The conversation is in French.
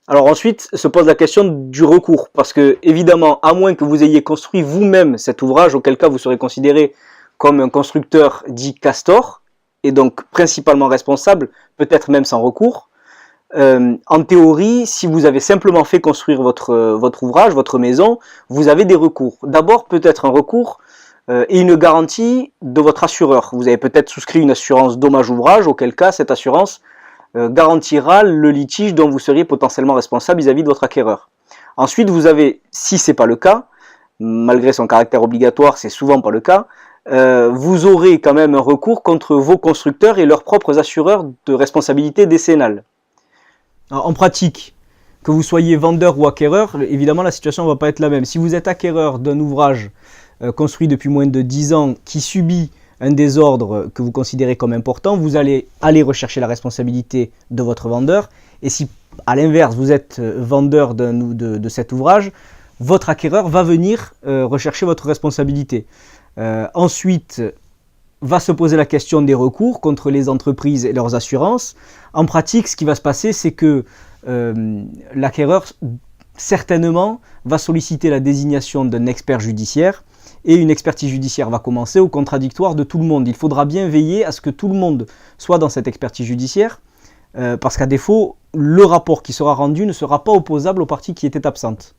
Alors ensuite se pose la question du recours, parce que évidemment, à moins que vous ayez construit vous-même cet ouvrage, auquel cas vous serez considéré comme un constructeur dit castor, et donc principalement responsable, peut-être même sans recours. En théorie, si vous avez simplement fait construire votre ouvrage, votre maison, vous avez des recours. D'abord, peut-être un recours et une garantie de votre assureur. Vous avez peut-être souscrit une assurance dommage-ouvrage, auquel cas cette assurance garantira le litige dont vous seriez potentiellement responsable vis-à-vis de votre acquéreur. Ensuite, vous avez, si c'est pas le cas, malgré son caractère obligatoire, c'est souvent pas le cas, vous aurez quand même un recours contre vos constructeurs et leurs propres assureurs de responsabilité décennale. En pratique, que vous soyez vendeur ou acquéreur, évidemment la situation ne va pas être la même. Si vous êtes acquéreur d'un ouvrage construit depuis moins de 10 ans qui subit un désordre que vous considérez comme important, vous allez aller rechercher la responsabilité de votre vendeur. Et si, à l'inverse, vous êtes vendeur de cet ouvrage, votre acquéreur va venir rechercher votre responsabilité. Ensuite, va se poser la question des recours contre les entreprises et leurs assurances. En pratique, ce qui va se passer, c'est que l'acquéreur, certainement, va solliciter la désignation d'un expert judiciaire et une expertise judiciaire va commencer au contradictoire de tout le monde. Il faudra bien veiller à ce que tout le monde soit dans cette expertise judiciaire parce qu'à défaut, le rapport qui sera rendu ne sera pas opposable aux parties qui étaient absentes.